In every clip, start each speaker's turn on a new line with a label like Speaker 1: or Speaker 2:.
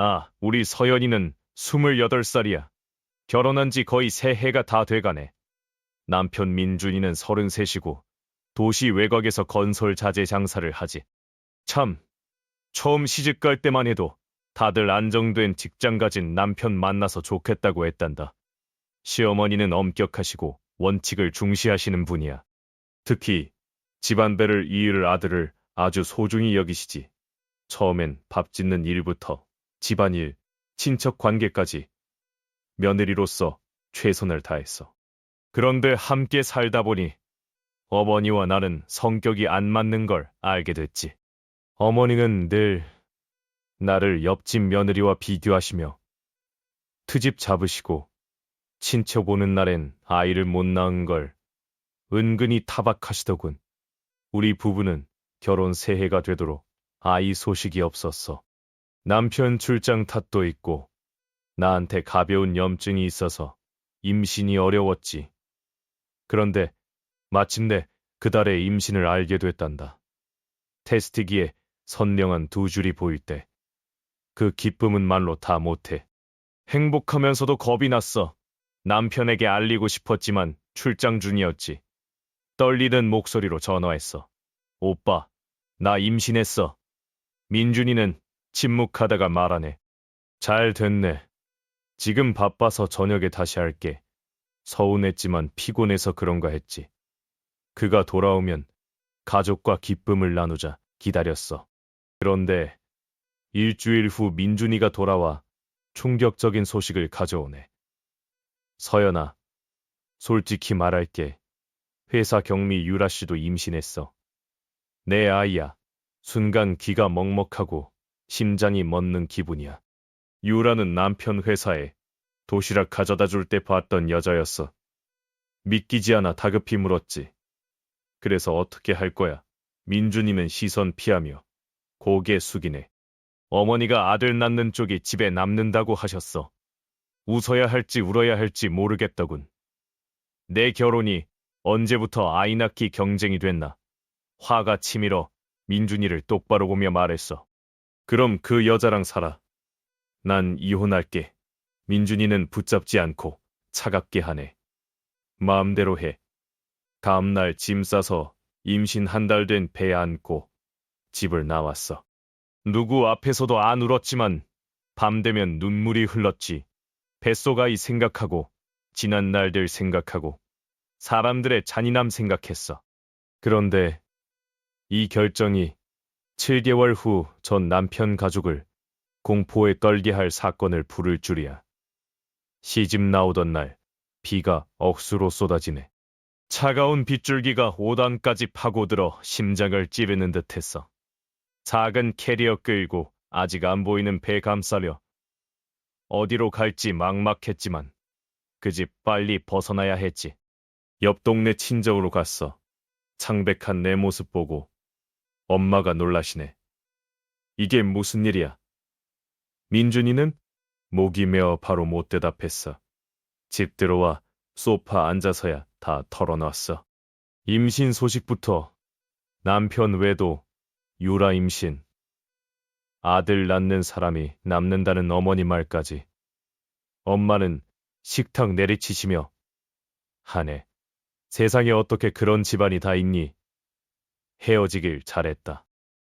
Speaker 1: 아, 우리 서연이는 28살이야. 결혼한 지 거의 새해가 다 돼가네. 남편 민준이는 33이고 도시 외곽에서 건설 자재 장사를 하지. 참, 처음 시집 갈 때만 해도 다들 안정된 직장 가진 남편 만나서 좋겠다고 했단다. 시어머니는 엄격하시고 원칙을 중시하시는 분이야. 특히 집안배를 이을 아들을 아주 소중히 여기시지. 처음엔 밥 짓는 일부터 집안일, 친척 관계까지 며느리로서 최선을 다했어. 그런데 함께 살다 보니 어머니와 나는 성격이 안 맞는 걸 알게 됐지. 어머니는 늘 나를 옆집 며느리와 비교하시며 트집 잡으시고 친척 오는 날엔 아이를 못 낳은 걸 은근히 타박하시더군. 우리 부부는 결혼 새해가 되도록 아이 소식이 없었어. 남편 출장 탓도 있고 나한테 가벼운 염증이 있어서 임신이 어려웠지. 그런데 마침내 그달에 임신을 알게 됐단다. 테스트기에 선명한 두 줄이 보일 때 그 기쁨은 말로 다 못해. 행복하면서도 겁이 났어. 남편에게 알리고 싶었지만 출장 중이었지. 떨리는 목소리로 전화했어. 오빠, 나 임신했어. 민준이는 침묵하다가 말하네. 잘 됐네. 지금 바빠서 저녁에 다시 할게. 서운했지만 피곤해서 그런가 했지. 그가 돌아오면 가족과 기쁨을 나누자 기다렸어. 그런데 일주일 후 민준이가 돌아와 충격적인 소식을 가져오네. 서연아, 솔직히 말할게. 회사 경미 유라 씨도 임신했어. 내 아이야. 순간 귀가 먹먹하고 심장이 멎는 기분이야. 유라는 남편 회사에 도시락 가져다 줄 때 봤던 여자였어. 믿기지 않아 다급히 물었지. 그래서 어떻게 할 거야? 민준이는 시선 피하며 고개 숙이네. 어머니가 아들 낳는 쪽이 집에 남는다고 하셨어. 웃어야 할지 울어야 할지 모르겠더군. 내 결혼이 언제부터 아이 낳기 경쟁이 됐나? 화가 치밀어 민준이를 똑바로 보며 말했어. 그럼 그 여자랑 살아. 난 이혼할게. 민준이는 붙잡지 않고 차갑게 하네. 마음대로 해. 다음날 짐 싸서 임신 한 달 된 배 안고 집을 나왔어. 누구 앞에서도 안 울었지만 밤 되면 눈물이 흘렀지. 뱃속 아이 생각하고 지난 날들 생각하고 사람들의 잔인함 생각했어. 그런데 이 결정이 7개월 후 전 남편 가족을 공포에 떨게 할 사건을 부를 줄이야. 시집 나오던 날 비가 억수로 쏟아지네. 차가운 빗줄기가 5단까지 파고들어 심장을 찌르는 듯했어. 작은 캐리어 끌고 아직 안 보이는 배 감싸려 어디로 갈지 막막했지만 그 집 빨리 벗어나야 했지. 옆 동네 친정으로 갔어. 창백한 내 모습 보고 엄마가 놀라시네. 이게 무슨 일이야? 민준이는 목이 메어 바로 못 대답했어. 집 들어와 소파 앉아서야 다 털어놨어. 임신 소식부터 남편 외도 유라 임신, 아들 낳는 사람이 남는다는 어머니 말까지. 엄마는 식탁 내리치시며 하네. 세상에 어떻게 그런 집안이 다 있니? 헤어지길 잘했다.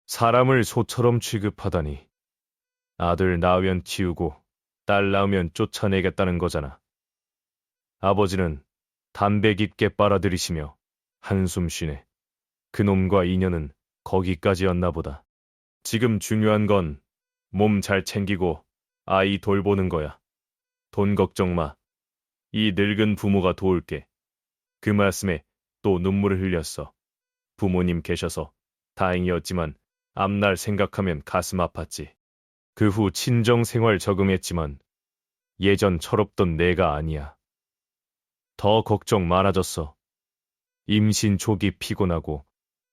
Speaker 1: 사람을 소처럼 취급하다니. 아들 낳으면 치우고 딸 낳으면 쫓아내겠다는 거잖아. 아버지는 담배 깊게 빨아들이시며 한숨 쉬네. 그놈과 인연은 거기까지였나 보다. 지금 중요한 건 몸 잘 챙기고 아이 돌보는 거야. 돈 걱정 마. 이 늙은 부모가 도울게. 그 말씀에 또 눈물을 흘렸어. 부모님 계셔서 다행이었지만 앞날 생각하면 가슴 아팠지. 그 후 친정 생활 적응했지만 예전 철없던 내가 아니야. 더 걱정 많아졌어. 임신 초기 피곤하고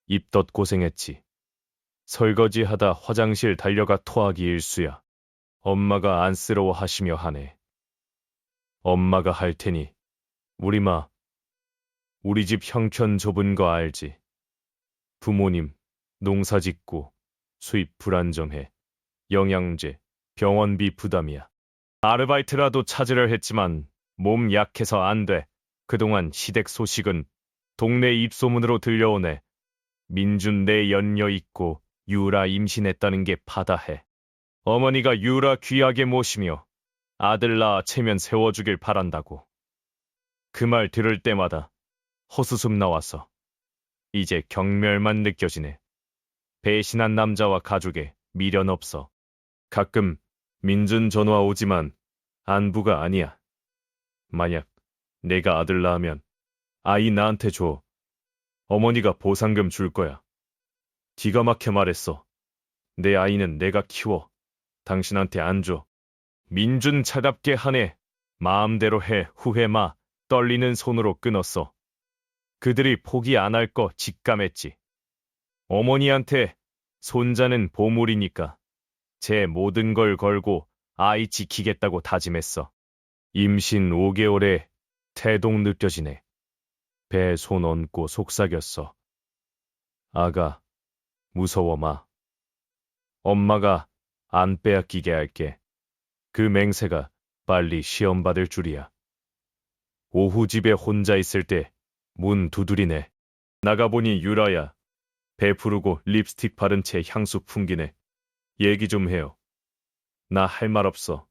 Speaker 1: 입덧 고생했지. 설거지하다 화장실 달려가 토하기 일쑤야. 엄마가 안쓰러워하시며 하네. 엄마가 할 테니 우리마 우리 집 형편 좁은 거 알지? 부모님 농사 짓고 수입 불안정해. 영양제, 병원비 부담이야. 아르바이트라도 찾으려 했지만 몸 약해서 안 돼. 그동안 시댁 소식은 동네 입소문으로 들려오네. 민준 내 연녀 있고 유라 임신했다는 게 바다해. 어머니가 유라 귀하게 모시며 아들 낳아 체면 세워주길 바란다고. 그 말 들을 때마다 허수습 나와서 이제 경멸만 느껴지네. 배신한 남자와 가족에 미련 없어. 가끔 민준 전화 오지만 안부가 아니야. 만약 내가 아들 낳으면 아이 나한테 줘. 어머니가 보상금 줄 거야. 기가 막혀 말했어. 내 아이는 내가 키워. 당신한테 안 줘. 민준 차갑게 하네. 마음대로 해. 후회 마. 떨리는 손으로 끊었어. 그들이 포기 안 할 거 직감했지. 어머니한테 손자는 보물이니까 제 모든 걸 걸고 아이 지키겠다고 다짐했어. 임신 5개월에 태동 느껴지네. 배에 손 얹고 속삭였어. 아가, 무서워 마. 엄마가 안 빼앗기게 할게. 그 맹세가 빨리 시험 받을 줄이야. 오후 집에 혼자 있을 때 문 두드리네. 나가보니 유라야. 배 부르고 립스틱 바른 채 향수 풍기네. 얘기 좀 해요. 나 할 말 없어.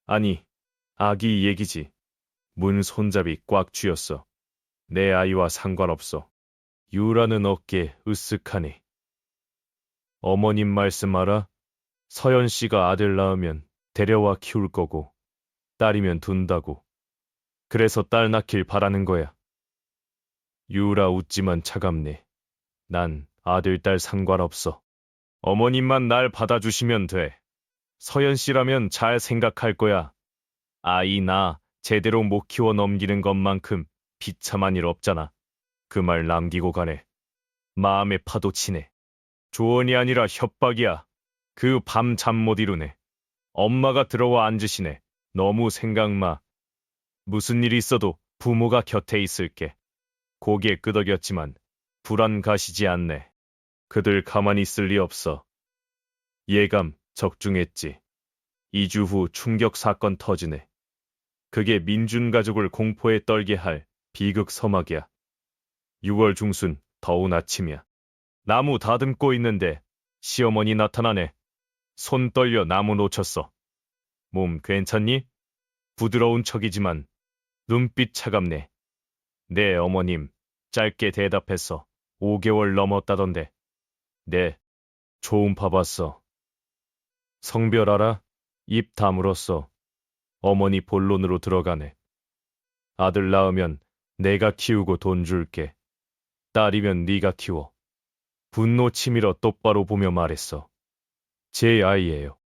Speaker 1: 아니, 아기 얘기지. 문 손잡이 꽉 쥐었어. 내 아이와 상관없어. 유라는 어깨 으쓱하니. 어머님 말씀 알아? 서연 씨가 아들 낳으면 데려와 키울 거고 딸이면 둔다고. 그래서 딸 낳길 바라는 거야. 유라 웃지만 차갑네. 난 아들 딸 상관없어. 어머님만 날 받아주시면 돼. 서연 씨라면 잘 생각할 거야. 아이 나 제대로 못 키워 넘기는 것만큼 비참한 일 없잖아. 그 말 남기고 가네. 마음에 파도 치네. 조언이 아니라 협박이야. 그 밤 잠 못 이루네. 엄마가 들어와 앉으시네. 너무 생각 마. 무슨 일이 있어도 부모가 곁에 있을게. 고개 끄덕였지만 불안 가시지 않네. 그들 가만히 있을 리 없어. 예감 적중했지. 2주 후 충격 사건 터지네. 그게 민준 가족을 공포에 떨게 할 비극 서막이야. 6월 중순 더운 아침이야. 나무 다듬고 있는데 시어머니 나타나네. 손 떨려 나무 놓쳤어. 몸 괜찮니? 부드러운 척이지만 눈빛 차갑네. 네, 어머님. 짧게 대답했어. 5개월 넘었다던데. 네, 초음파 봤어. 성별 알아? 입 다물었어. 어머니 본론으로 들어가네. 아들 낳으면 내가 키우고 돈 줄게. 딸이면 네가 키워. 분노 치밀어 똑바로 보며 말했어. 제 아이예요.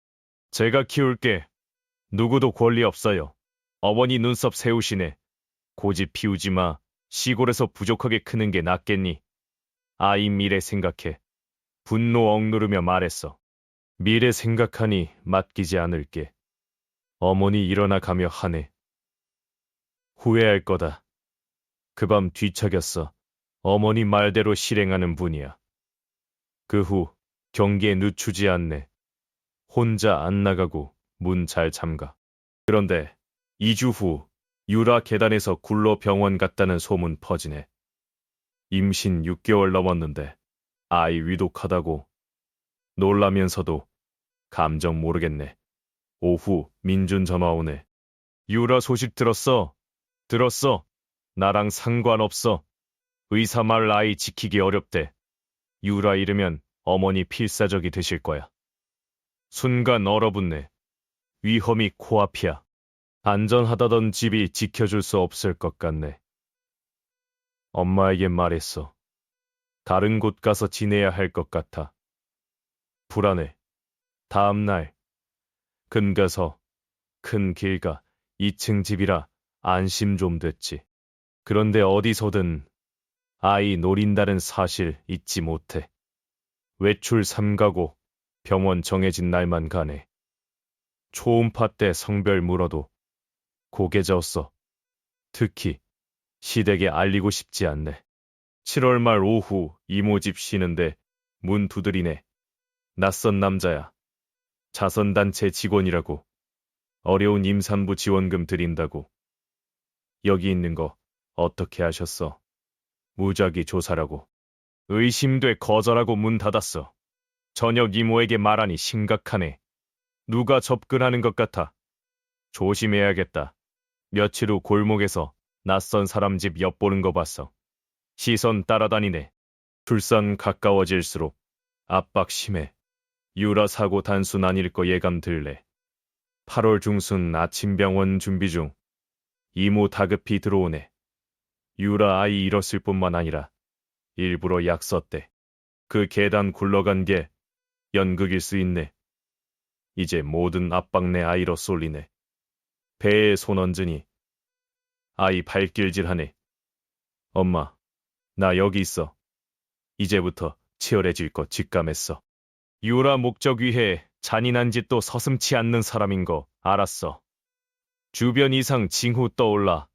Speaker 1: 제가 키울게. 누구도 권리 없어요. 어머니 눈썹 세우시네. 고집 피우지 마. 시골에서 부족하게 크는 게 낫겠니? 아이 미래 생각해. 분노 억누르며 말했어. 미래 생각하니 맡기지 않을게. 어머니 일어나 가며 하네. 후회할 거다. 그 밤 뒤척였어. 어머니 말대로 실행하는 분이야. 그 후 경기에 늦추지 않네. 혼자 안 나가고 문 잘 잠가. 그런데 2주 후 유라 계단에서 굴러 병원 갔다는 소문 퍼지네. 임신 6개월 넘었는데 아이 위독하다고. 놀라면서도 감정 모르겠네. 오후 민준 전화 오네. 유라 소식 들었어? 들었어. 나랑 상관없어. 의사 말 아이 지키기 어렵대. 유라 잃으면 어머니 필사적이 되실 거야. 순간 얼어붙네. 위험이 코앞이야. 안전하다던 집이 지켜줄 수 없을 것 같네. 엄마에게 말했어. 다른 곳 가서 지내야 할 것 같아. 불안해. 다음 날 근가서 큰 길가 2층 집이라 안심 좀 됐지. 그런데 어디서든 아이 노린다는 사실 잊지 못해. 외출 삼가고 병원 정해진 날만 가네. 초음파 때 성별 물어도 고개 저었어. 특히 시댁에 알리고 싶지 않네. 7월 말 오후 이모 집 쉬는데 문 두드리네. 낯선 남자야. 자선단체 직원이라고. 어려운 임산부 지원금 드린다고. 여기 있는 거 어떻게 하셨어? 무작위 조사라고. 의심돼 거절하고 문 닫았어. 저녁 이모에게 말하니 심각하네. 누가 접근하는 것 같아. 조심해야겠다. 며칠 후 골목에서 낯선 사람 집 엿보는 거 봤어. 시선 따라다니네. 출산 가까워질수록 압박 심해. 유라 사고 단순 아닐 거 예감 들래. 8월 중순 아침 병원 준비 중. 이모 다급히 들어오네. 유라 아이 잃었을 뿐만 아니라 일부러 약 썼대. 그 계단 굴러간 게 연극일 수 있네. 이제 모든 압박 내 아이로 쏠리네. 배에 손 얹으니 아이 발길질하네. 엄마, 나 여기 있어. 이제부터 치열해질 거 직감했어. 유라 목적 위해 잔인한 짓도 서슴지 않는 사람인 거 알았어. 주변 이상 징후 떠올라.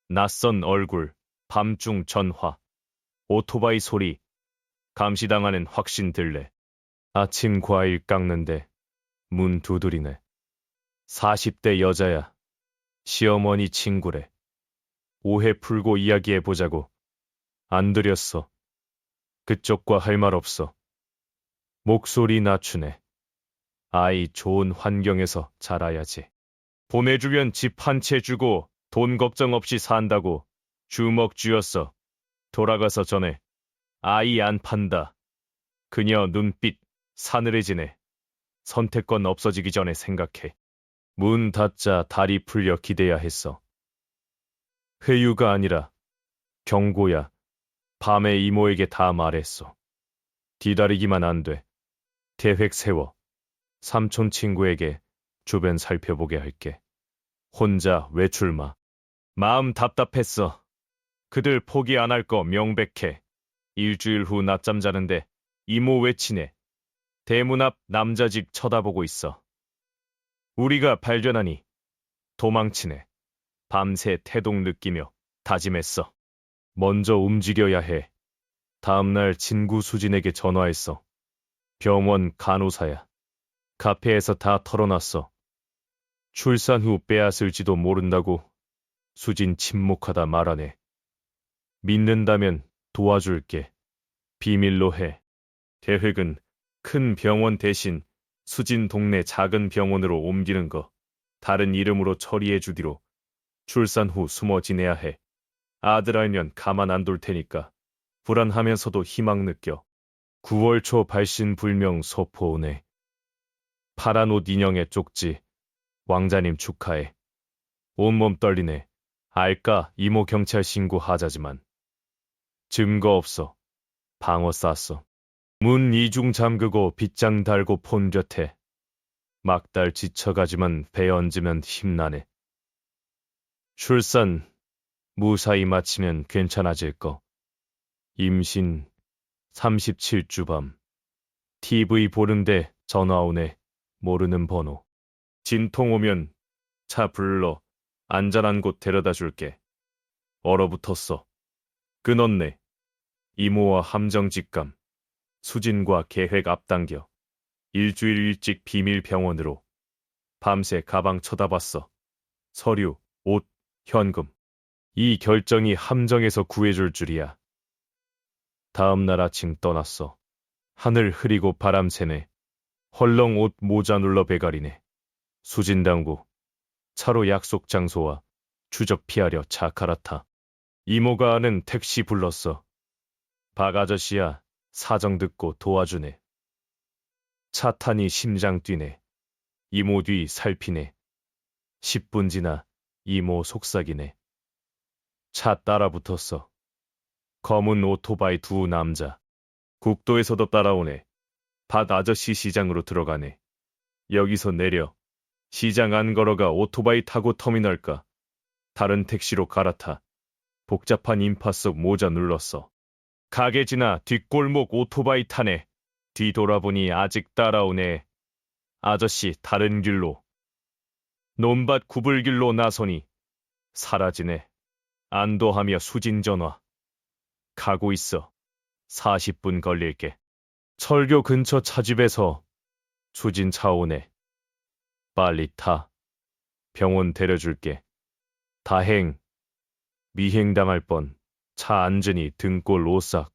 Speaker 1: 낯선 얼굴, 밤중 전화, 오토바이 소리, 감시당하는 확신 들래. 아침 과일 깎는데 문 두드리네. 40대 여자야. 시어머니 친구래. 오해 풀고 이야기해보자고. 안 드렸어. 그쪽과 할 말 없어. 목소리 낮추네. 아이 좋은 환경에서 자라야지. 보내주면 집 한 채 주고 돈 걱정 없이 산다고 주먹 쥐었어. 돌아가서 전에 아이 안 판다. 그녀 눈빛 사늘해지네. 선택권 없어지기 전에 생각해. 문 닫자 다리 풀려 기대야 했어. 회유가 아니라 경고야. 밤에 이모에게 다 말했어. 기다리기만 안 돼. 계획 세워. 삼촌 친구에게 주변 살펴보게 할게. 혼자 외출 마. 마음 답답했어. 그들 포기 안 할 거 명백해. 일주일 후 낮잠 자는데 이모 외치네. 대문 앞 남자 집 쳐다보고 있어. 우리가 발견하니 도망치네. 밤새 태동 느끼며 다짐했어. 먼저 움직여야 해. 다음날 친구 수진에게 전화했어. 병원 간호사야. 카페에서 다 털어놨어. 출산 후 빼앗을지도 모른다고. 수진 침묵하다 말하네. 믿는다면 도와줄게. 비밀로 해. 계획은 큰 병원 대신 수진 동네 작은 병원으로 옮기는 거. 다른 이름으로 처리해 주기로. 출산 후 숨어 지내야 해. 아들 알면 가만 안 둘 테니까. 불안하면서도 희망 느껴. 9월 초 발신불명 소포 오네. 파란 옷 인형에 쪽지. 왕자님 축하해. 온몸 떨리네. 알까 이모 경찰 신고하자지만. 증거 없어. 방어 쌌어. 문 이중 잠그고 빗장 달고 폰 곁에. 막달 지쳐가지만 배 얹으면 힘나네. 출산 무사히 마치면 괜찮아질 거. 임신 37주 밤. TV 보는데 전화 오네. 모르는 번호. 진통 오면 차 불러. 안전한 곳 데려다 줄게. 얼어붙었어. 끊었네. 이모와 함정 직감. 수진과 계획 앞당겨. 일주일 일찍 비밀 병원으로. 밤새 가방 쳐다봤어. 서류, 옷, 현금. 이 결정이 함정에서 구해줄 줄이야. 다음 날 아침 떠났어. 하늘 흐리고 바람 새네. 헐렁 옷 모자 눌러 배가리네. 수진 당부. 차로 약속 장소와 추적 피하려 차 갈아타. 이모가 아는 택시 불렀어. 박 아저씨야. 사정 듣고 도와주네. 차 타니 심장 뛰네. 이모 뒤 살피네. 10분 지나 이모 속삭이네. 차 따라 붙었어. 검은 오토바이 두 남자. 국도에서도 따라오네. 박 아저씨 시장으로 들어가네. 여기서 내려. 시장 안 걸어가 오토바이 타고 터미널 가. 다른 택시로 갈아타. 복잡한 인파 속 모자 눌렀어. 가게 지나 뒷골목 오토바이 타네. 뒤돌아보니 아직 따라오네. 아저씨 다른 길로. 논밭 구불길로 나서니 사라지네. 안도하며 수진 전화. 가고 있어. 40분 걸릴게. 철교 근처 차집에서 수진 차 오네. 빨리 타. 병원 데려줄게. 다행. 미행당할 뻔. 차 안전이 등골 오싹.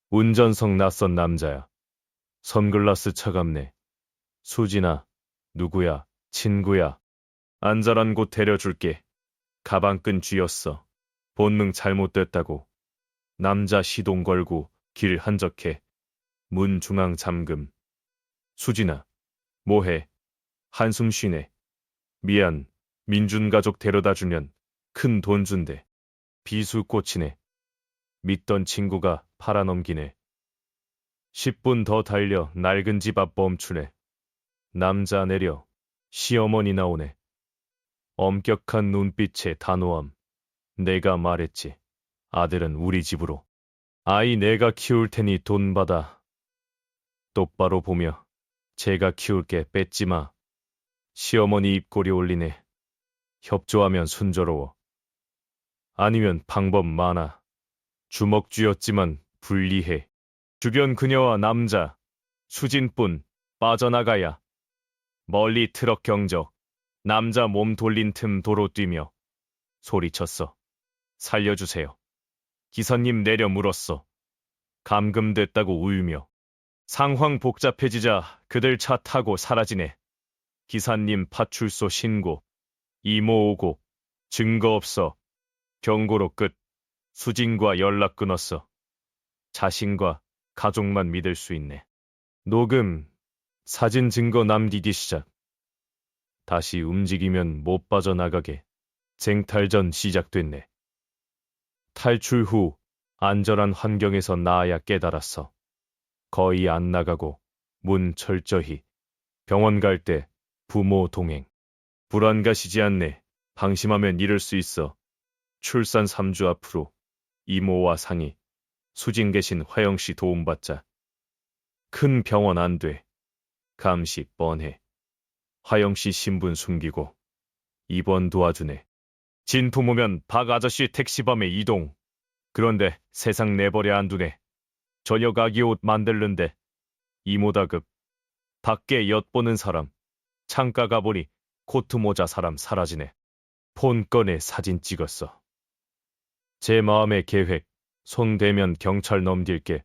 Speaker 1: 운전석 낯선 남자야. 선글라스 차갑네. 수진아, 누구야? 친구야. 안전한 곳 데려줄게. 가방끈 쥐었어. 본능 잘못됐다고. 남자 시동 걸고 길 한적해. 문 중앙 잠금. 수진아, 뭐해? 한숨 쉬네. 미안, 민준 가족 데려다 주면 큰 돈 준대. 비수 꽂히네. 믿던 친구가 팔아넘기네. 10분 더 달려 낡은 집 앞 멈추네. 남자 내려. 시어머니 나오네. 엄격한 눈빛에 단호함. 내가 말했지. 아들은 우리 집으로. 아이 내가 키울 테니 돈 받아. 똑바로 보며. 제가 키울게 뺏지 마. 시어머니 입꼬리 올리네. 협조하면 순조로워. 아니면 방법 많아. 주먹 쥐었지만 불리해. 주변 그녀와 남자, 수진뿐 빠져나가야. 멀리 트럭 경적. 남자 몸 돌린 틈 도로 뛰며 소리쳤어. 살려주세요. 기사님 내려 물었어. 감금됐다고 울며. 상황 복잡해지자 그들 차 타고 사라지네. 기사님 파출소 신고. 이모 오고. 증거 없어. 경고로 끝. 수진과 연락 끊었어. 자신과 가족만 믿을 수 있네. 녹음. 사진 증거 남기기 시작. 다시 움직이면 못 빠져나가게. 쟁탈전 시작됐네. 탈출 후 안전한 환경에서 나아야 깨달았어. 거의 안 나가고 문 철저히. 병원 갈 때 부모 동행. 불안 가시지 않네. 방심하면 잃을 수 있어. 출산 3주 앞으로 이모와 상의. 수진 계신 화영씨 도움받자. 큰 병원 안 돼. 감시 뻔해. 화영씨 신분 숨기고 입원 도와주네. 진통오면 박 아저씨 택시밤에 이동. 그런데 세상 내버려 안 두네. 저녁 아기 옷 만들는데 이모다급. 밖에 엿보는 사람. 창가 가보니 코트 모자 사람 사라지네. 폰 꺼내 사진 찍었어. 제 마음의 계획. 손 대면 경찰 넘길게.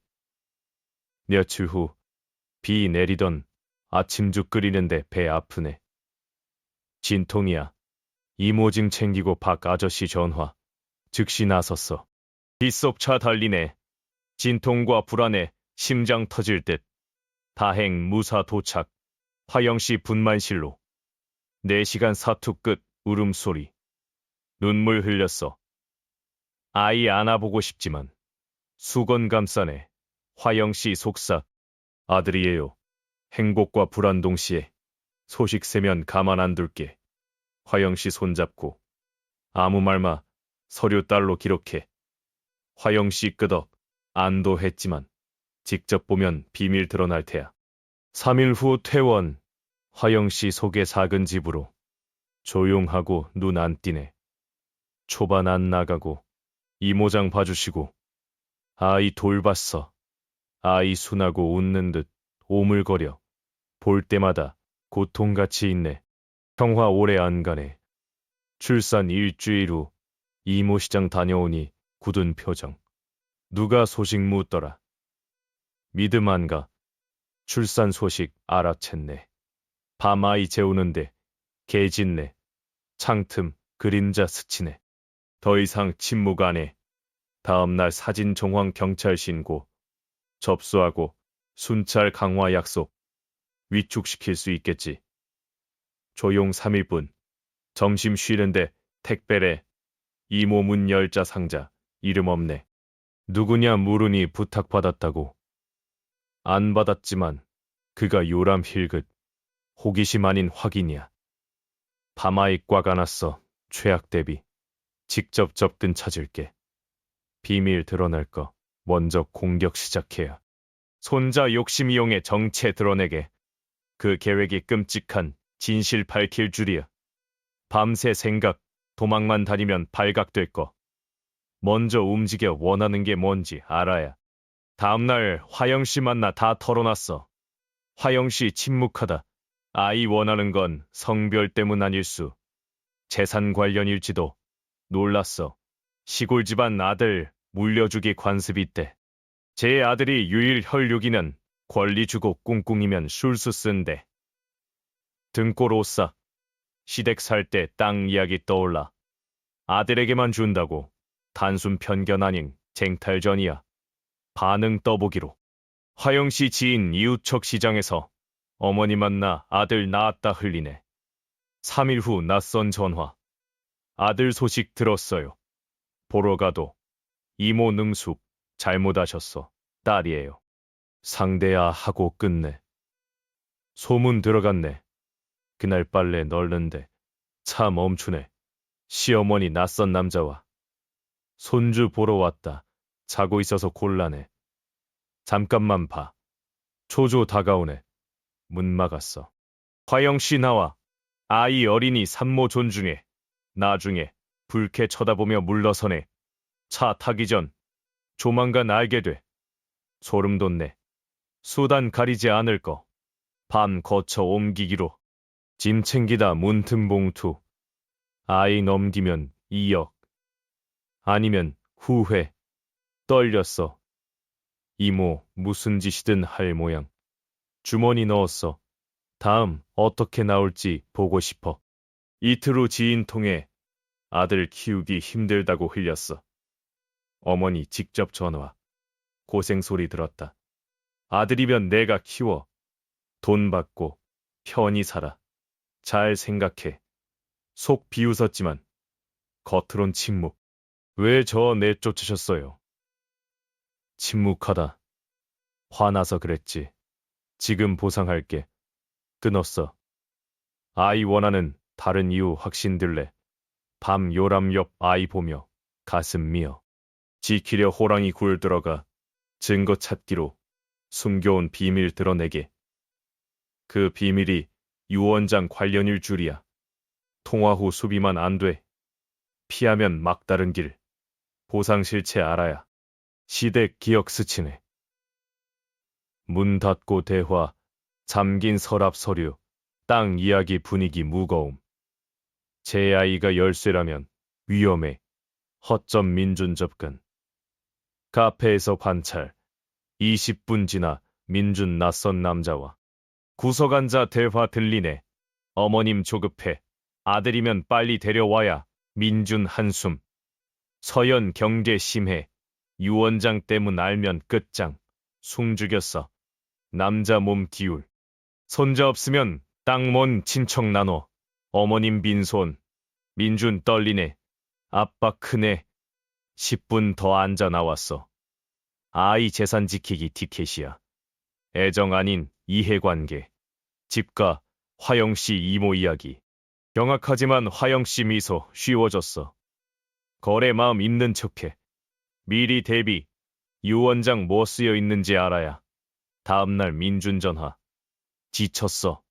Speaker 1: 며칠 후 비 내리던 아침죽 끓이는데 배 아프네. 진통이야. 이모징 챙기고 박 아저씨 전화. 즉시 나섰어. 빗속차 달리네. 진통과 불안에 심장 터질 듯. 다행 무사 도착. 화영씨 분만실로. 4시간 사투 끝. 울음소리. 눈물 흘렸어. 아이 안아보고 싶지만. 수건 감싸네. 화영씨 속삭. 아들이에요. 행복과 불안 동시에. 소식 세면 가만 안 둘게. 화영씨 손잡고. 아무 말마. 서류 딸로 기록해. 화영씨 끄덕. 안도했지만. 직접 보면 비밀 드러날 테야. 3일 후 퇴원. 화영씨 속의 작은 집으로. 조용하고 눈 안 띄네. 초반 안 나가고. 이모장 봐주시고. 아이 돌봤어. 아이 순하고 웃는 듯 오물거려. 볼 때마다 고통같이 있네. 평화 오래 안 가네. 출산 일주일 후 이모 시장 다녀오니 굳은 표정. 누가 소식 묻더라. 믿음 안 가. 출산 소식 알아챘네. 밤 아이 재우는데 개 짖네. 창틈 그림자 스치네. 더 이상 침묵 안 해. 다음날 사진 정황 경찰 신고. 접수하고 순찰 강화 약속. 위축시킬 수 있겠지. 조용 3일뿐. 점심 쉬는데 택배래. 이모 문 열자 상자. 이름 없네. 누구냐 물으니 부탁받았다고. 안 받았지만 그가 요람 힐긋. 호기심 아닌 확인이야. 밤아이 꽉 안았어. 최악 대비. 직접 접근 찾을게. 비밀 드러날 거 먼저 공격 시작해야. 손자 욕심 이용해 정체 드러내게. 그 계획이 끔찍한 진실 밝힐 줄이야. 밤새 생각, 도망만 다니면 발각될 거. 먼저 움직여 원하는 게 뭔지 알아야. 다음날 화영씨 만나 다 털어놨어. 화영씨 침묵하다. 아이 원하는 건 성별 때문 아닐수. 재산 관련일지도. 놀랐어. 시골 집안 아들 물려주기 관습 있대. 제 아들이 유일 혈육이면 권리 주고 꿍꿍이면 술수 쓴대. 등골 오싹. 시댁 살 때 땅 이야기 떠올라. 아들에게만 준다고. 단순 편견 아닌 쟁탈전이야. 반응 떠보기로. 화영씨 지인 이웃척 시장에서 어머니 만나 아들 낳았다 흘리네. 3일 후 낯선 전화. 아들 소식 들었어요. 보러 가도 이모 능숙 잘못하셨어. 딸이에요. 상대야 하고 끝내. 소문 들어갔네. 그날 빨래 널는데 차 멈추네. 시어머니 낯선 남자와 손주 보러 왔다. 자고 있어서 곤란해. 잠깐만 봐. 초조 다가오네. 문 막았어. 화영씨 나와. 아이 어린이 산모 존중해. 나중에 불쾌 쳐다보며 물러서네. 차 타기 전 조만간 알게 돼. 소름 돋네. 수단 가리지 않을 거. 밤 거쳐 옮기기로. 짐 챙기다 문틈 봉투. 아이 넘기면 2억. 아니면 후회. 떨렸어. 이모 무슨 짓이든 할 모양. 주머니 넣었어. 다음 어떻게 나올지 보고 싶어. 이틀 후 지인 통해 아들 키우기 힘들다고 흘렸어. 어머니 직접 전화. 고생 소리 들었다. 아들이면 내가 키워. 돈 받고 편히 살아. 잘 생각해. 속 비웃었지만 겉으론 침묵. 왜 저 내쫓으셨어요? 침묵하다. 화나서 그랬지. 지금 보상할게. 끊었어. 아이 원하는 다른 이유 확신들래. 밤 요람 옆 아이 보며 가슴 미어. 지키려 호랑이 굴 들어가 증거 찾기로 숨겨온 비밀 드러내게. 그 비밀이 유 원장 관련일 줄이야. 통화 후 수비만 안 돼. 피하면 막다른 길. 보상 실체 알아야. 시댁 기억 스치네. 문 닫고 대화. 잠긴 서랍 서류. 땅 이야기 분위기 무거움. 제 아이가 열쇠라면 위험해. 허점 민준 접근. 카페에서 관찰. 20분 지나 민준 낯선 남자와 구석 앉아 대화 들리네. 어머님 조급해. 아들이면 빨리 데려와야. 민준 한숨. 서연 경계 심해. 유 원장 때문 알면 끝장. 숨죽였어. 남자 몸 기울. 손자 없으면 땅 먼 친척 나눠. 어머님 빈손. 민준 떨리네. 아빠 크네. 10분 더 앉아 나왔어. 아이 재산 지키기 티켓이야. 애정 아닌 이해관계. 집과 화영씨 이모 이야기. 경악하지만 화영씨 미소 쉬워졌어. 거래 마음 있는 척해. 미리 대비. 유 원장 뭐 쓰여 있는지 알아야. 다음날 민준 전화. 지쳤어.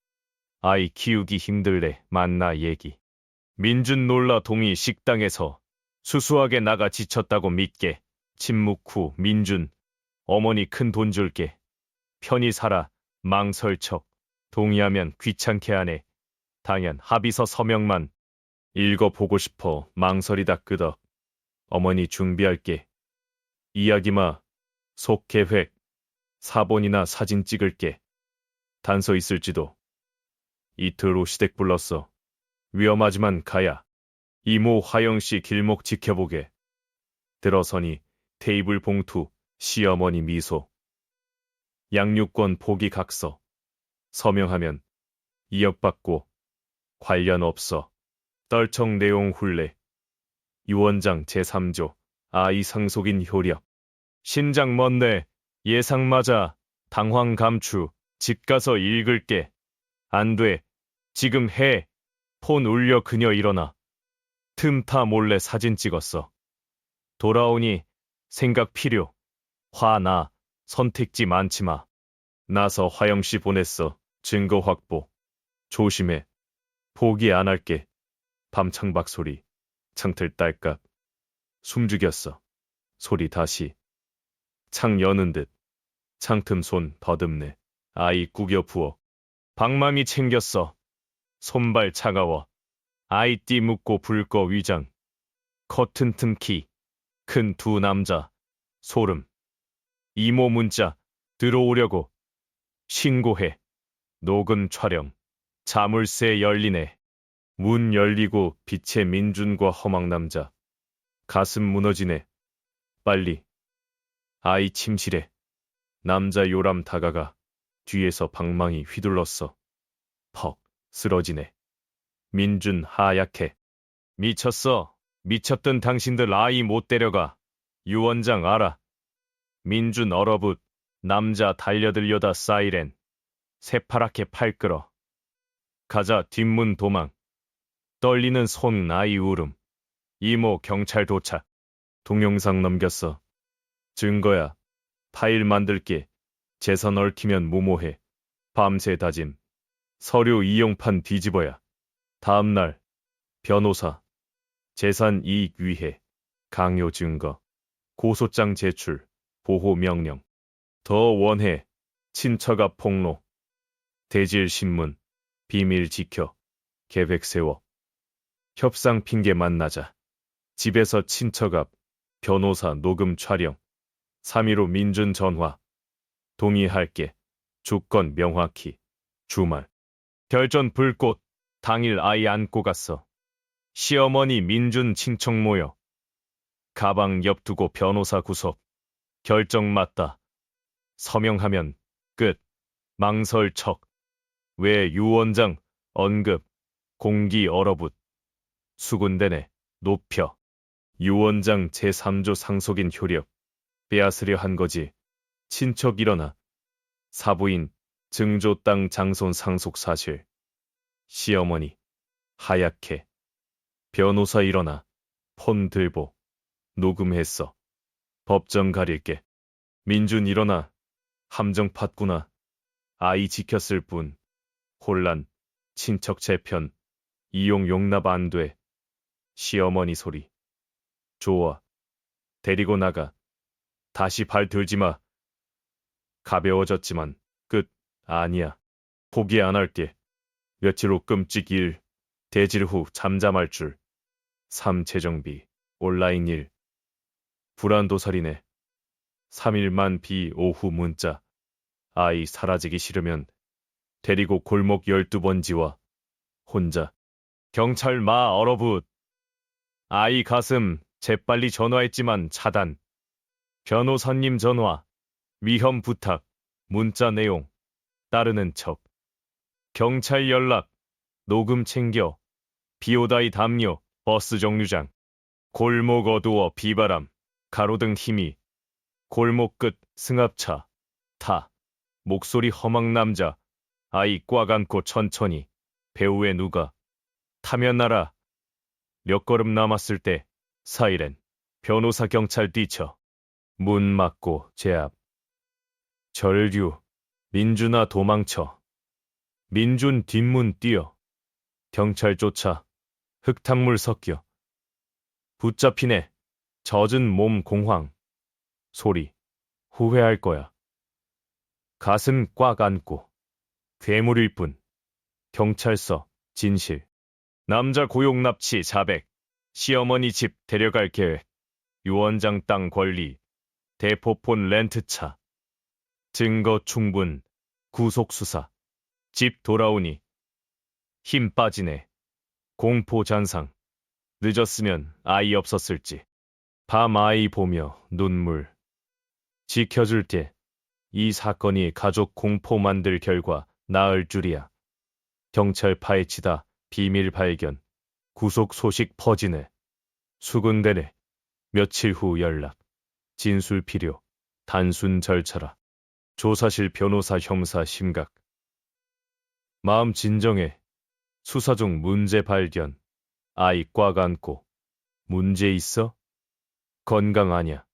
Speaker 1: 아이 키우기 힘들래. 만나 얘기. 민준 놀라 동의 식당에서 수수하게 나가 지쳤다고 믿게. 침묵 후 민준. 어머니 큰 돈 줄게. 편히 살아. 망설척. 동의하면 귀찮게 하네. 당연 합의서 서명만. 읽어보고 싶어. 망설이다 끄덕. 어머니 준비할게. 이야기마. 속 계획. 사본이나 사진 찍을게. 단서 있을지도. 이틀 후 시댁 불렀어. 위험하지만 가야. 이모 화영씨 길목 지켜보게. 들어서니 테이블 봉투. 시어머니 미소. 양육권 포기 각서. 서명하면 2억 받고 관련 없어. 떨청 내용 훈례. 유 원장 제3조. 아이 상속인 효력. 신장 먼네. 예상 맞아. 당황 감추. 집 가서 읽을게. 안 돼. 지금 해. 폰 울려 그녀 일어나. 틈타 몰래 사진 찍었어. 돌아오니 생각 필요. 화나. 선택지 많지마. 나서 화영씨 보냈어. 증거 확보. 조심해. 포기 안 할게. 밤 창밖 소리. 창틀 딸깍. 숨죽였어. 소리 다시. 창 여는 듯. 창틈 손 더듬네. 아이 구겨 부어. 방망이 챙겼어. 손발 차가워. 아이 띠 묶고 불 꺼 위장. 커튼 틈 키. 큰 두 남자. 소름. 이모 문자. 들어오려고. 신고해. 녹음 촬영. 자물쇠 열리네. 문 열리고 빛의 민준과 허망남자. 가슴 무너지네. 빨리. 아이 침실에. 남자 요람 다가가. 뒤에서 방망이 휘둘렀어. 퍽 쓰러지네. 민준 하얗게. 미쳤어. 미쳤던 당신들 아이 못 데려가. 유 원장 알아. 민준 얼어붙. 남자 달려들려다 사이렌. 새파랗게 팔 끌어. 가자 뒷문 도망. 떨리는 손 아이 울음. 이모 경찰 도착. 동영상 넘겼어. 증거야. 파일 만들게. 재산 얽히면 무모해. 밤새 다짐. 서류 이용판 뒤집어야. 다음날. 변호사. 재산 이익 위해. 강요 증거. 고소장 제출. 보호 명령. 더 원해. 친처가 폭로. 대질 신문. 비밀 지켜. 계획 세워. 협상 핑계 만나자. 집에서 친척 앞. 변호사 녹음 촬영. 3.15 민준 전화. 동의할게. 주권 명확히. 주말. 결전 불꽃. 당일 아이 안고 갔어. 시어머니 민준 친척 모여. 가방 옆 두고 변호사 구속. 결정 맞다. 서명하면 끝. 망설척. 왜 유원장 언급. 공기 얼어붙. 수군대네. 높여. 유원장 제3조 상속인 효력. 빼앗으려 한 거지. 친척 일어나. 사부인. 증조 땅 장손 상속 사실. 시어머니. 하얗게. 변호사 일어나. 폰 들보. 녹음했어. 법정 가릴게. 민준 일어나. 함정 팠구나. 아이 지켰을 뿐. 혼란. 친척 재편. 이용 용납 안 돼. 시어머니 소리. 좋아. 데리고 나가. 다시 발 들지 마. 가벼워졌지만 끝 아니야. 포기 안 할게. 며칠 후 끔찍 일. 대질 후 잠잠할 줄. 3 재정비. 온라인 일. 불안도살이네. 3일만 비 오후 문자. 아이 사라지기 싫으면 데리고 골목 12번 지와. 혼자. 경찰 마 얼어붙. 아이 가슴 재빨리 전화했지만 차단. 변호사님 전화. 위험 부탁. 문자 내용. 따르는 척. 경찰 연락. 녹음 챙겨. 비오다이 담요. 버스 정류장. 골목 어두워 비바람. 가로등 힘이. 골목 끝 승합차. 타. 목소리 허망 남자. 아이 꽉 안고 천천히. 배우에 누가. 타면 나라. 몇 걸음 남았을 때. 사이렌. 변호사 경찰 뛰쳐. 문 막고 제압. 절규. 민준아 도망쳐. 민준 뒷문 뛰어. 경찰 쫓아. 흙탕물 섞여. 붙잡히네. 젖은 몸 공황. 소리. 후회할 거야. 가슴 꽉 안고. 괴물일 뿐. 경찰서. 진실. 남자 고용 납치 자백. 시어머니 집 데려갈 계획. 유원장 땅 권리. 대포폰 렌트차. 증거 충분. 구속수사. 집 돌아오니. 힘 빠지네. 공포 잔상. 늦었으면 아이 없었을지. 밤 아이 보며 눈물. 지켜줄게. 이 사건이 가족 공포 만들 결과 나을 줄이야. 경찰 파헤치다 비밀 발견. 구속 소식 퍼지네. 수군대네. 며칠 후 연락. 진술 필요. 단순 절차라. 조사실 변호사 형사 심각. 마음 진정해. 수사 중 문제 발견. 아이 꽉 안고. 문제 있어? 건강하냐?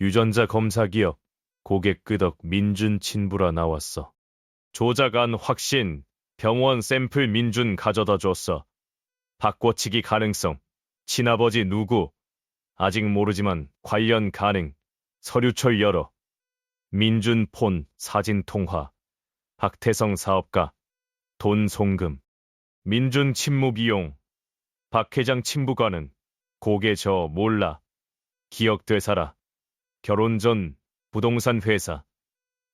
Speaker 1: 유전자 검사 기억. 고개 끄덕 민준 친부라 나왔어. 조작안 확신. 병원 샘플 민준 가져다 줬어. 바꿔치기 가능성. 친아버지 누구? 아직 모르지만 관련 가능. 서류철 열어. 민준 폰 사진 통화. 박태성 사업가. 돈 송금, 민준 친무 비용, 박 회장 친부가는 고개 저 몰라. 기억 되살아. 결혼 전 부동산 회사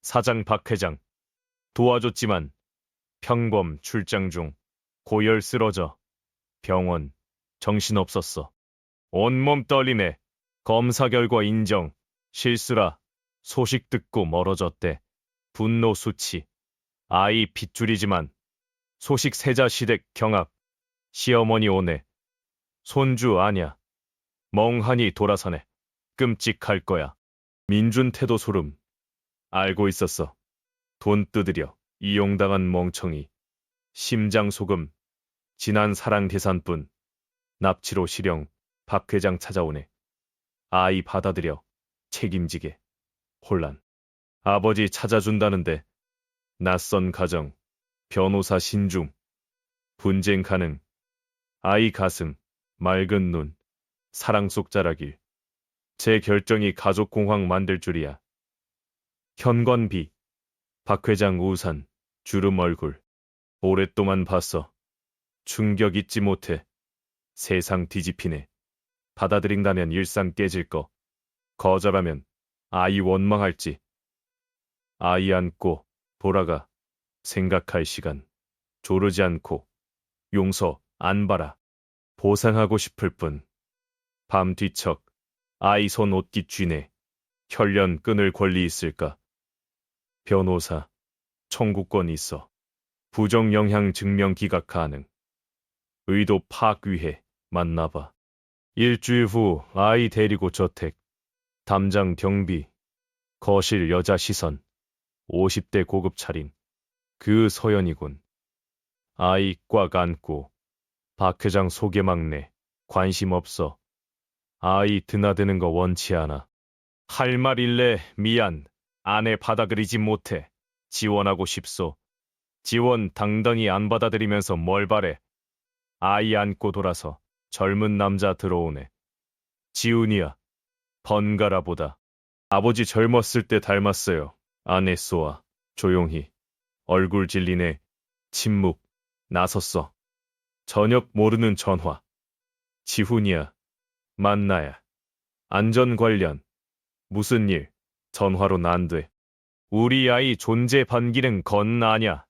Speaker 1: 사장 박 회장 도와줬지만 평범 출장 중 고열 쓰러져 병원 정신없었어. 온몸 떨리네. 검사 결과 인정. 실수라. 소식 듣고 멀어졌대. 분노 수치. 아이 핏줄이지만 소식 세자 시댁 경합. 시어머니 오네. 손주 아냐. 멍하니 돌아서네. 끔찍할 거야. 민준 태도 소름. 알고 있었어. 돈 뜯으려 이용당한 멍청이. 심장 소금. 지난 사랑 계산뿐. 납치로 실형. 박 회장 찾아오네. 아이 받아들여. 책임지게. 혼란. 아버지 찾아준다는데. 낯선 가정. 변호사 신중. 분쟁 가능. 아이 가슴. 맑은 눈. 사랑 속 자라길. 제 결정이 가족 공황 만들 줄이야. 현관비. 박 회장 우산. 주름 얼굴. 오랫동안 봤어. 충격 잊지 못해. 세상 뒤집히네. 받아들인다면 일상 깨질 거. 거절하면 아이 원망할지. 아이 안고 돌아가. 생각할 시간. 조르지 않고. 용서 안 바라. 보상하고 싶을 뿐. 밤 뒤척. 아이 손 옷깃 쥐네. 혈련 끊을 권리 있을까? 변호사. 청구권 있어. 부정영향 증명 기각 가능. 의도 파악 위해 만나봐. 일주일 후 아이 데리고 저택. 담장 경비. 거실 여자 시선. 50대 고급 차림. 그 서연이군. 아이 꽉 안고. 박 회장 소개 막내. 관심 없어. 아이 드나드는 거 원치 않아. 할 말 일래 미안. 아내 받아들이지 못해. 지원하고 싶소. 지원 당당히 안 받아들이면서 뭘 바래. 아이 안고 돌아서 젊은 남자 들어오네. 지훈이야. 번갈아 보다. 아버지 젊었을 때 닮았어요. 아내 쏘아. 조용히. 얼굴 질리네. 침묵. 나섰어. 저녁 모르는 전화. 지훈이야. 만나야. 안전 관련. 무슨 일? 전화로 난 돼. 우리 아이 존재 반기는 건 아냐.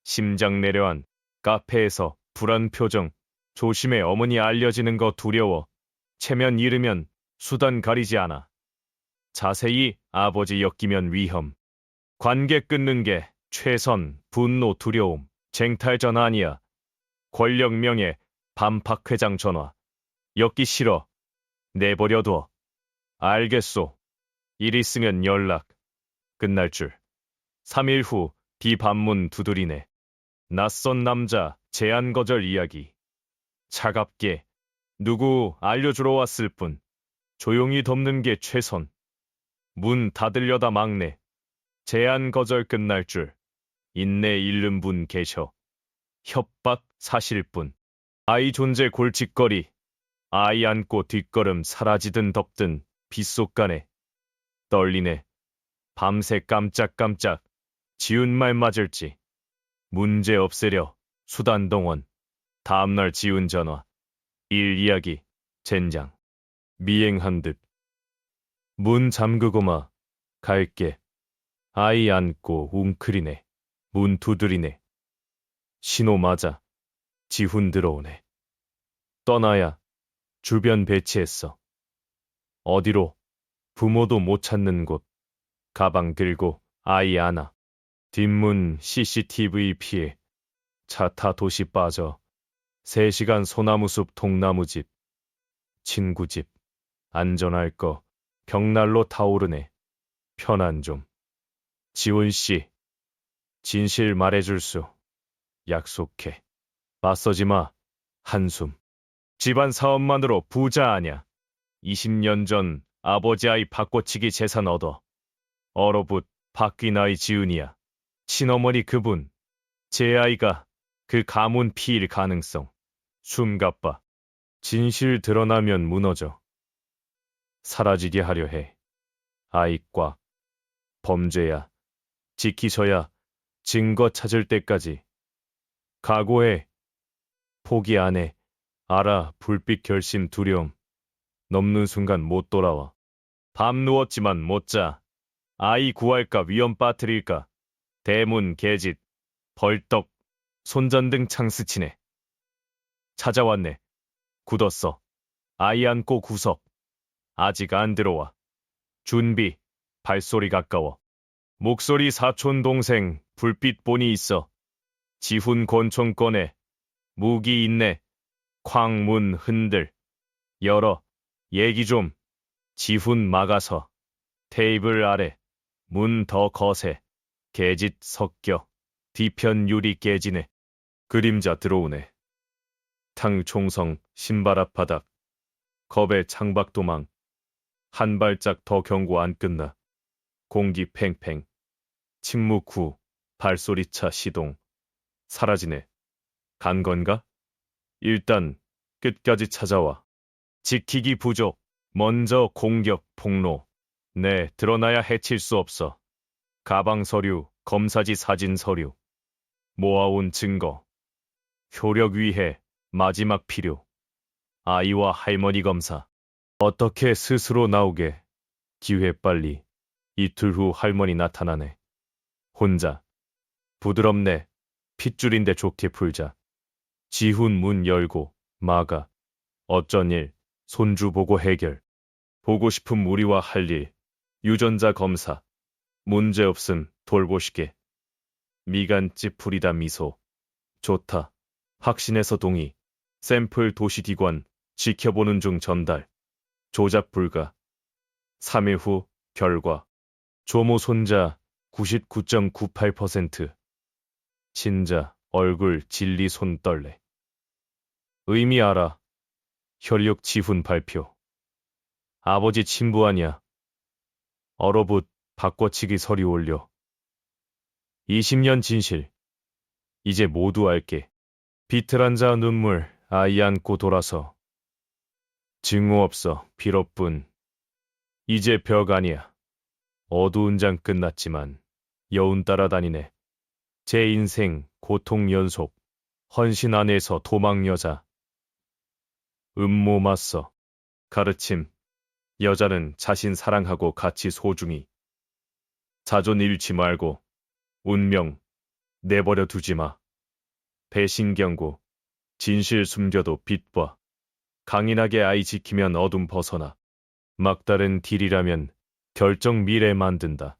Speaker 1: 심장 내려앉. 카페에서 불안 표정. 조심해 어머니 알려지는 거 두려워. 체면 잃으면 수단 가리지 않아. 자세히 아버지 엮이면 위험. 관계 끊는 게 최선. 분노 두려움. 쟁탈전 아니야. 권력 명예. 반박 회장 전화. 엮기 싫어. 내버려둬. 알겠소. 일 있으면 연락. 끝날 줄. 3일 후 비반문 두드리네. 낯선 남자 제안 거절 이야기. 차갑게. 누구 알려주러 왔을 뿐. 조용히 덮는 게 최선. 문 닫으려다 막내. 제안 거절 끝날 줄. 인내 잃는 분 계셔. 협박 사실 뿐. 아이 존재 골칫거리. 아이 안고 뒷걸음 사라지든 덮든 빗속간에. 떨리네. 밤새 깜짝깜짝. 지운 말 맞을지. 문제 없애려. 수단 동원. 다음날 지운 전화. 일 이야기. 젠장. 미행한 듯. 문 잠그고마. 갈게. 아이 안고 웅크리네. 문 두드리네. 신호 맞아. 지훈 들어오네. 떠나야. 주변 배치했어. 어디로? 부모도 못 찾는 곳. 가방 들고 아이 안아. 뒷문 CCTV 피해. 차 타 도시 빠져. 3시간 소나무숲 통나무집. 친구 집. 안전할 거. 벽난로 타오르네. 편안 좀. 지훈 씨. 진실 말해줄 수. 약속해. 맞서지 마. 한숨. 집안 사업만으로 부자 아냐. 20년 전 아버지 아이 바꿔치기 재산 얻어. 얼어붙 바뀐 아이 지훈이야. 친어머니 그분. 제 아이가 그 가문 피일 가능성. 숨가빠. 진실 드러나면 무너져. 사라지게 하려 해. 아이 꽉. 범죄야. 지키셔야 증거 찾을 때까지. 각오해. 포기 안 해. 알아. 불빛 결심 두려움. 넘는 순간 못 돌아와. 밤 누웠지만 못 자. 아이 구할까 위험 빠뜨릴까. 대문 개짓. 벌떡. 손전등 창스치네. 찾아왔네. 굳었어. 아이 안고 구석. 아직 안 들어와. 준비. 발소리 가까워. 목소리 사촌 동생. 불빛 본이 있어. 지훈 권총 꺼내. 무기 있네. 쾅문 흔들. 열어. 얘기 좀. 지훈 막아서. 테이블 아래. 문 더 거세. 개짓 섞여. 뒤편 유리 깨지네. 그림자 들어오네. 탕 총성 신발 앞바닥. 겁에 창밖 도망. 한 발짝 더 경고 안 끝나. 공기 팽팽. 침묵 후 발소리차 시동. 사라지네. 간 건가? 일단 끝까지 찾아와. 지키기 부족. 먼저 공격 폭로. 네, 드러나야 해칠 수 없어. 가방 서류, 검사지 사진 서류. 모아온 증거. 효력 위해 마지막 필요. 아이와 할머니 검사. 어떻게 스스로 나오게. 기회 빨리. 이틀 후 할머니 나타나네. 혼자. 부드럽네. 핏줄인데 좋게 풀자. 지훈 문 열고 막아. 어쩐 일. 손주 보고 해결. 보고 싶음 우리와 할 일. 유전자 검사. 문제 없음 돌보시게. 미간 찌푸리다 미소. 좋다. 확신해서 동의. 샘플 도시기관. 지켜보는 중 전달. 조작 불가. 3일 후 결과. 조모 손자 99.98%. 친자 얼굴 진리 손 떨래. 의미 알아. 혈육 지훈 발표. 아버지 친부 아냐. 얼어붙 바꿔치기 서류 올려. 20년 진실. 이제 모두 알게. 비틀한 자 눈물 아이 안고 돌아서. 증오 없어 빌어뿐. 이제 벽 아니야. 어두운 장 끝났지만 여운 따라다니네. 제 인생 고통 연속. 헌신 안에서 도망 여자. 음모 맞서. 가르침. 여자는 자신 사랑하고 같이 소중히. 자존 잃지 말고. 운명. 내버려 두지 마. 배신 경고. 진실 숨겨도 빛 봐. 강인하게 아이 지키면 어둠 벗어나. 막다른 딜이라면 결정 미래 만든다.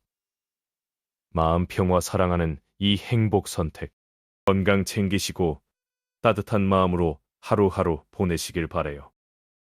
Speaker 1: 마음 평화 사랑하는 이 행복 선택. 건강 챙기시고 따뜻한 마음으로 하루하루 보내시길 바래요.